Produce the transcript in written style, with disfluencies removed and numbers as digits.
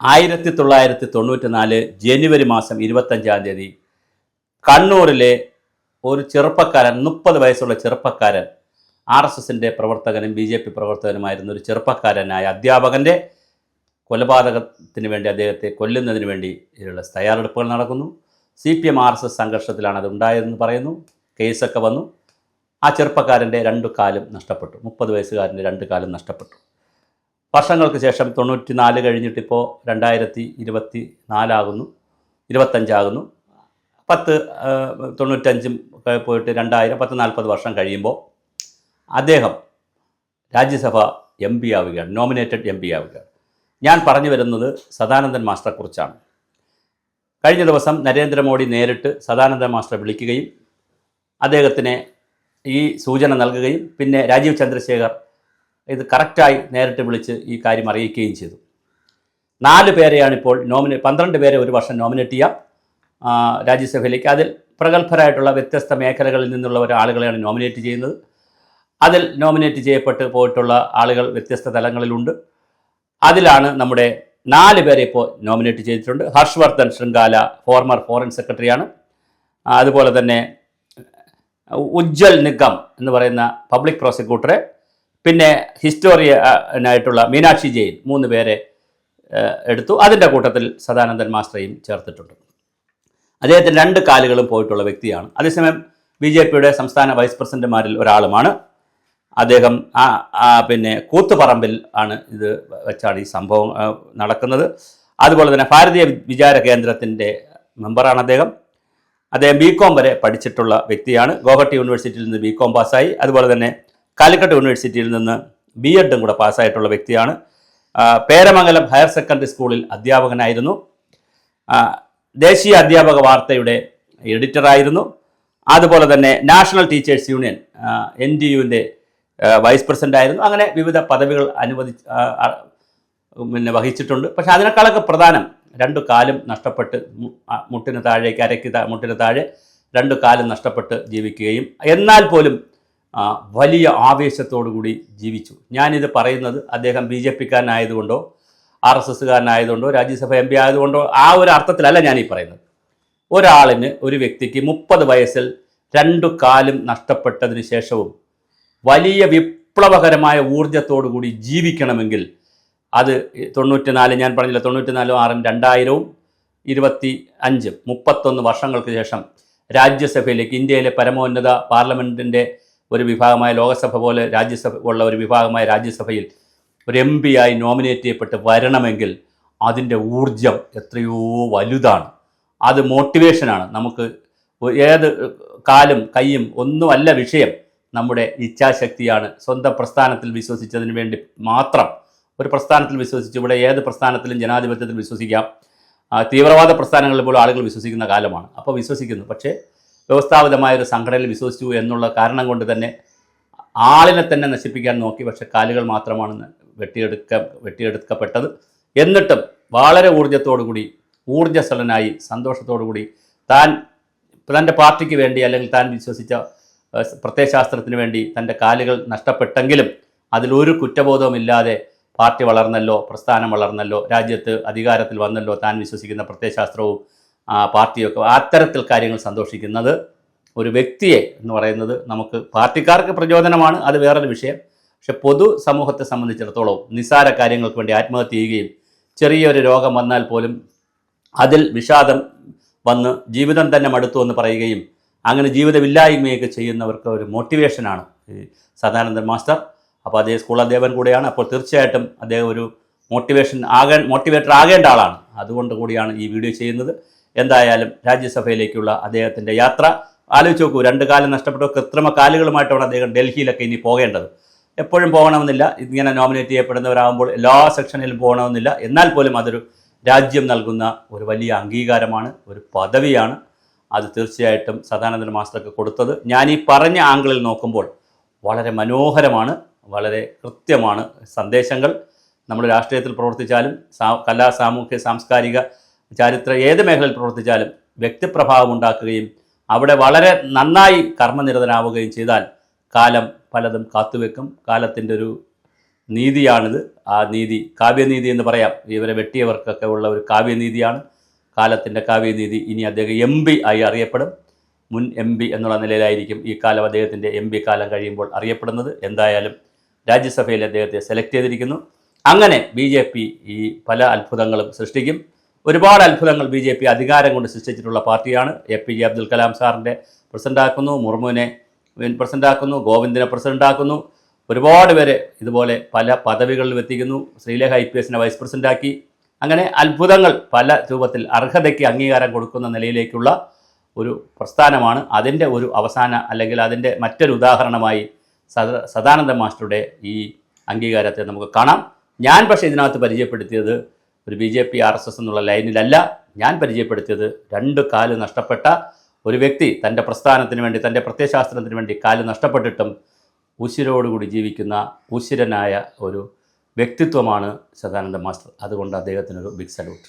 1994 ജനുവരി മാസം 25-ാം തീയതി കണ്ണൂരിലെ ഒരു ചെറുപ്പക്കാരൻ, 30 വയസ്സുള്ള ചെറുപ്പക്കാരൻ, RSSൻ്റെ പ്രവർത്തകനും BJP പ്രവർത്തകനുമായിരുന്ന ഒരു ചെറുപ്പക്കാരനായ അധ്യാപകൻ്റെ കൊലപാതകത്തിന് വേണ്ടി, അദ്ദേഹത്തെ കൊല്ലുന്നതിന് വേണ്ടി ഇതിലുള്ള തയ്യാറെടുപ്പുകൾ നടക്കുന്നു. CPM RSS സംഘർഷത്തിലാണ് അത് ഉണ്ടായതെന്ന് പറയുന്നു. കേസൊക്കെ വന്നു. ആ ചെറുപ്പക്കാരൻ്റെ 2 കാലും നഷ്ടപ്പെട്ടു. 30 വയസ്സുകാരൻ്റെ 2 കാലും നഷ്ടപ്പെട്ടു. വർഷങ്ങൾക്ക് ശേഷം 94 കഴിഞ്ഞിട്ടിപ്പോൾ 2024 ആകുന്നു, 25 ആകുന്നു. 95 പോയിട്ട് 2000, 40 വർഷം കഴിയുമ്പോൾ അദ്ദേഹം രാജ്യസഭ MP ആവുകയാണ്, നോമിനേറ്റഡ് MP ആവുകയാണ്. ഞാൻ പറഞ്ഞു വരുന്നത് സദാനന്ദൻ മാസ്റ്ററെക്കുറിച്ചാണ്. കഴിഞ്ഞ ദിവസം നരേന്ദ്രമോദി നേരിട്ട് സദാനന്ദൻ മാസ്റ്ററെ വിളിക്കുകയും അദ്ദേഹത്തിന് ഈ സൂചന നൽകുകയും പിന്നെ രാജീവ് ചന്ദ്രശേഖർ ഇത് കറക്റ്റായി നേരിട്ട് വിളിച്ച് ഈ കാര്യം അറിയിക്കുകയും ചെയ്തു. 4 പേരെയാണിപ്പോൾ 12 പേരെ ഒരു വർഷം നോമിനേറ്റ് ചെയ്യാം രാജ്യസഭയിലേക്ക്. അതിൽ പ്രഗത്ഭരായിട്ടുള്ള വ്യത്യസ്ത മേഖലകളിൽ നിന്നുള്ള ആളുകളെയാണ് നോമിനേറ്റ് ചെയ്യുന്നത്. അതിൽ നോമിനേറ്റ് ചെയ്യപ്പെട്ട് പോയിട്ടുള്ള ആളുകൾ വ്യത്യസ്ത തലങ്ങളിലുണ്ട്. അതിലാണ് നമ്മുടെ 4 പേരെ ഇപ്പോൾ നോമിനേറ്റ് ചെയ്തിട്ടുണ്ട്. ഹർഷവർദ്ധൻ ശൃംഗാല, ഫോർമർ ഫോറിൻ സെക്രട്ടറിയാണ്. അതുപോലെ തന്നെ ഉജ്ജൽ നിഗം എന്ന് പറയുന്ന പബ്ലിക് പ്രോസിക്യൂട്ടറെ, പിന്നെ ഹിസ്റ്റോറിയനായിട്ടുള്ള മീനാക്ഷി ജെയിൻ, 3 പേരെ എടുത്തു. അതിൻ്റെ കൂട്ടത്തിൽ സദാനന്ദൻ മാസ്റ്ററെയും ചേർത്തിട്ടുണ്ട്. അദ്ദേഹത്തിന് 2 കാലുകളും പോയിട്ടുള്ള വ്യക്തിയാണ്. അതേസമയം BJPയുടെ സംസ്ഥാന വൈസ് പ്രസിഡന്റുമാരിൽ ഒരാളുമാണ് അദ്ദേഹം. പിന്നെ കൂത്തുപറമ്പിൽ ആണ് ഇത് വെച്ചാണ് ഈ സംഭവം നടക്കുന്നത്. അതുപോലെ തന്നെ ഭാരതീയ വിചാര കേന്ദ്രത്തിൻ്റെ മെമ്പറാണ് അദ്ദേഹം. BCom വരെ പഠിച്ചിട്ടുള്ള വ്യക്തിയാണ്. ഗോഹട്ടി യൂണിവേഴ്സിറ്റിയിൽ നിന്ന് BCom പാസ്സായി. അതുപോലെ തന്നെ കാലിക്കറ്റ് യൂണിവേഴ്സിറ്റിയിൽ നിന്ന് B.Edും കൂടെ പാസ്സായിട്ടുള്ള വ്യക്തിയാണ്. പേരമംഗലം ഹയർ സെക്കൻഡറി സ്കൂളിൽ അധ്യാപകനായിരുന്നു. ദേശീയ അധ്യാപക വാർത്തയുടെ എഡിറ്ററായിരുന്നു. അതുപോലെ തന്നെ നാഷണൽ ടീച്ചേഴ്സ് യൂണിയൻ NTUവിൻ്റെ വൈസ് പ്രസിഡൻ്റായിരുന്നു. അങ്ങനെ വിവിധ പദവികൾ വഹിച്ചിട്ടുണ്ട്. പക്ഷേ അതിനേക്കാളൊക്കെ പ്രധാനം 2 കാലും നഷ്ടപ്പെട്ട് മുട്ടിന് താഴേക്ക് മുട്ടിന് താഴെ 2 കാലും നഷ്ടപ്പെട്ട് ജീവിക്കുകയും എന്നാൽ പോലും വലിയ ആവേശത്തോടുകൂടി ജീവിച്ചു. ഞാനിത് പറയുന്നത് അദ്ദേഹം BJPക്കാരനായതുകൊണ്ടോ RSSകാരനായതുകൊണ്ടോ രാജ്യസഭ MP ആയതുകൊണ്ടോ ആ ഒരു അർത്ഥത്തിലല്ല ഞാനീ പറയുന്നത്. ഒരു വ്യക്തിക്ക് 30 വയസ്സിൽ 2 കാലും നഷ്ടപ്പെട്ടതിന് ശേഷവും വലിയ വിപ്ലവകരമായ ഊർജ്ജത്തോടുകൂടി ജീവിക്കണമെങ്കിൽ അത് 94, ഞാൻ പറഞ്ഞില്ല, 94, 6, 2000, 25, 31 വർഷങ്ങൾക്ക് ശേഷം രാജ്യസഭയിലേക്ക്, ഇന്ത്യയിലെ പരമോന്നത പാർലമെൻറ്റിൻ്റെ ഒരു വിഭാഗമായ ലോകസഭ പോലെ രാജ്യസഭ ഉള്ള ഒരു വിഭാഗമായ രാജ്യസഭയിൽ ഒരു MP ആയി നോമിനേറ്റ് ചെയ്യപ്പെട്ട് വരണമെങ്കിൽ അതിൻ്റെ ഊർജം എത്രയോ വലുതാണ്. അത് മോട്ടിവേഷനാണ്. നമുക്ക് ഏത് കാലും കൈയും ഒന്നുമല്ല വിഷയം, നമ്മുടെ ഇച്ഛാശക്തിയാണ്. സ്വന്തം പ്രസ്ഥാനത്തിൽ വിശ്വസിച്ചതിന് വേണ്ടി മാത്രം, ഒരു പ്രസ്ഥാനത്തിൽ വിശ്വസിച്ച്, ഇവിടെ ഏത് പ്രസ്ഥാനത്തിലും ജനാധിപത്യത്തിൽ വിശ്വസിക്കാം. തീവ്രവാദ പ്രസ്ഥാനങ്ങളിൽ പോലും ആളുകൾ വിശ്വസിക്കുന്ന കാലമാണ്. അപ്പോൾ വിശ്വസിക്കുന്നു. പക്ഷേ വ്യവസ്ഥാപിതമായൊരു സംഘടനയിൽ വിശ്വസിച്ചു എന്നുള്ള കാരണം കൊണ്ട് തന്നെ ആളിനെ തന്നെ നശിപ്പിക്കാൻ നോക്കി. പക്ഷേ കാലുകൾ മാത്രമാണ് വെട്ടിയെടുക്കപ്പെട്ടത്. എന്നിട്ടും വളരെ ഊർജ്ജത്തോടുകൂടി, ഊർജ്ജസ്വലനായി, സന്തോഷത്തോടുകൂടി തൻ്റെ പാർട്ടിക്ക് വേണ്ടി അല്ലെങ്കിൽ താൻ വിശ്വസിച്ച പ്രത്യയശാസ്ത്രത്തിന് വേണ്ടി തൻ്റെ കാലുകൾ നഷ്ടപ്പെട്ടെങ്കിലും അതിലൊരു കുറ്റബോധവുമില്ലാതെ പാർട്ടി വളർന്നല്ലോ, പ്രസ്ഥാനം വളർന്നല്ലോ, രാജ്യത്ത് അധികാരത്തിൽ വന്നല്ലോ, താൻ വിശ്വസിക്കുന്ന പ്രത്യയശാസ്ത്രവും പാർട്ടിയൊക്കെ, അത്തരത്തിൽ കാര്യങ്ങൾ സന്തോഷിക്കുന്നത് ഒരു വ്യക്തിയെ എന്ന് പറയുന്നത് നമുക്ക് പാർട്ടിക്കാർക്ക് പ്രചോദനമാണ്, അത് വേറൊരു വിഷയം. പക്ഷെ പൊതു സമൂഹത്തെ സംബന്ധിച്ചിടത്തോളം നിസ്സാര കാര്യങ്ങൾക്ക് വേണ്ടി ആത്മഹത്യ ചെയ്യുകയും ചെറിയൊരു രോഗം വന്നാൽ പോലും അതിൽ വിഷാദം വന്ന് ജീവിതം തന്നെ മടുത്തു എന്ന് പറയുകയും അങ്ങനെ ജീവിതമില്ലായ്മയൊക്കെ ചെയ്യുന്നവർക്ക് ഒരു മോട്ടിവേഷനാണ് ഈ സദാനന്ദൻ മാസ്റ്റർ. അപ്പോൾ അദ്ദേഹം സ്കൂൾ അധ്യാപകൻ കൂടെയാണ്. അപ്പോൾ തീർച്ചയായിട്ടും അദ്ദേഹം ഒരു മോട്ടിവേറ്റർ ആകേണ്ട ആളാണ്. അതുകൊണ്ട് കൂടിയാണ് ഈ വീഡിയോ ചെയ്യുന്നത്. എന്തായാലും രാജ്യസഭയിലേക്കുള്ള അദ്ദേഹത്തിൻ്റെ യാത്ര ആലോചിച്ച് നോക്കൂ. 2 കാലം നഷ്ടപ്പെട്ട കൃത്രിമ കാലുകളുമായിട്ടാണ് അദ്ദേഹം ഡൽഹിയിലൊക്കെ ഇനി പോകേണ്ടത്. എപ്പോഴും പോകണമെന്നില്ല, ഇങ്ങനെ നോമിനേറ്റ് ചെയ്യപ്പെടുന്നവരാകുമ്പോൾ എല്ലാ സെക്ഷനിലും പോകണമെന്നില്ല. എന്നാൽ പോലും അതൊരു രാജ്യം നൽകുന്ന ഒരു വലിയ അംഗീകാരമാണ്, ഒരു പദവിയാണ്. അത് തീർച്ചയായിട്ടും സദാനന്ദൻ മാസ്റ്റർക്ക് കൊടുത്തത് ഞാൻ ഈ പറഞ്ഞ ആംഗിളിൽ നോക്കുമ്പോൾ വളരെ മനോഹരമാണ്, വളരെ കൃത്യമാണ്. സന്ദേശങ്ങൾ നമ്മൾ രാഷ്ട്രീയത്തിൽ പ്രവർത്തിച്ചാലും കലാ, സാമൂഹ്യ, സാംസ്കാരിക, ചരിത്ര ഏത് മേഖലയിൽ പ്രവർത്തിച്ചാലും വ്യക്തിപ്രഭാവം ഉണ്ടാക്കുകയും അവിടെ വളരെ നന്നായി കർമ്മനിരതനാവുകയും ചെയ്താൽ കാലം പലതും കാത്തുവെക്കും. കാലത്തിൻ്റെ ഒരു നീതിയാണിത്. ആ നീതി കാവ്യനീതി എന്ന് പറയാം. ഇവരെ വെട്ടിയവർക്കൊക്കെ ഉള്ള ഒരു കാവ്യനീതിയാണ്, കാലത്തിൻ്റെ കാവ്യനീതി. ഇനി അദ്ദേഹം MP ആയി അറിയപ്പെടും. മുൻ MP എന്നുള്ള നിലയിലായിരിക്കും ഈ കാലം അദ്ദേഹത്തിൻ്റെ MP കാലം കഴിയുമ്പോൾ അറിയപ്പെടുന്നത്. എന്തായാലും രാജ്യസഭയിൽ അദ്ദേഹത്തെ സെലക്ട് ചെയ്തിരിക്കുന്നു. അങ്ങനെ BJP ഈ പല അത്ഭുതങ്ങളും സൃഷ്ടിക്കും. ഒരുപാട് അത്ഭുതങ്ങൾ BJP അധികാരം കൊണ്ട് സൃഷ്ടിച്ചിട്ടുള്ള പാർട്ടിയാണ്. APJ അബ്ദുൽ കലാം സാറിൻ്റെ പ്രസിഡൻ്റാക്കുന്നു, മുർമുവിനെ പ്രസിഡൻ്റാക്കുന്നു, ഗോവിന്ദിനെ പ്രസിഡൻ്റാക്കുന്നു, ഒരുപാട് പേരെ ഇതുപോലെ പല പദവികളിൽ എത്തിക്കുന്നു. ശ്രീലേഖ IPSനെ വൈസ് പ്രസിഡൻ്റാക്കി. അങ്ങനെ അത്ഭുതങ്ങൾ പല രൂപത്തിൽ അർഹതയ്ക്ക് അംഗീകാരം കൊടുക്കുന്ന നിലയിലേക്കുള്ള ഒരു പ്രസ്ഥാനമാണ്. അതിൻ്റെ ഒരു അവസാന അല്ലെങ്കിൽ അതിൻ്റെ മറ്റൊരു ഉദാഹരണമായി സദാനന്ദ മാസ്റ്ററുടെ ഈ അംഗീകാരത്തെ നമുക്ക് കാണാം. ഞാൻ പക്ഷേ ഇതിനകത്ത് പരിചയപ്പെടുത്തിയത് ഒരു BJP RSS എന്നുള്ള ലൈനിലല്ല. ഞാൻ പരിചയപ്പെടുത്തിയത് 2 കാല് നഷ്ടപ്പെട്ട ഒരു വ്യക്തി, തൻ്റെ പ്രസ്ഥാനത്തിന് വേണ്ടി, തൻ്റെ പ്രത്യയശാസ്ത്രത്തിന് വേണ്ടി കാല് നഷ്ടപ്പെട്ടിട്ടും ഉശിരോടുകൂടി ജീവിക്കുന്ന ഉശിരനായ ഒരു വ്യക്തിത്വമാണ് സദാനന്ദ മാസ്റ്റർ. അതുകൊണ്ട് അദ്ദേഹത്തിനൊരു ബിഗ് സല്യൂട്ട്.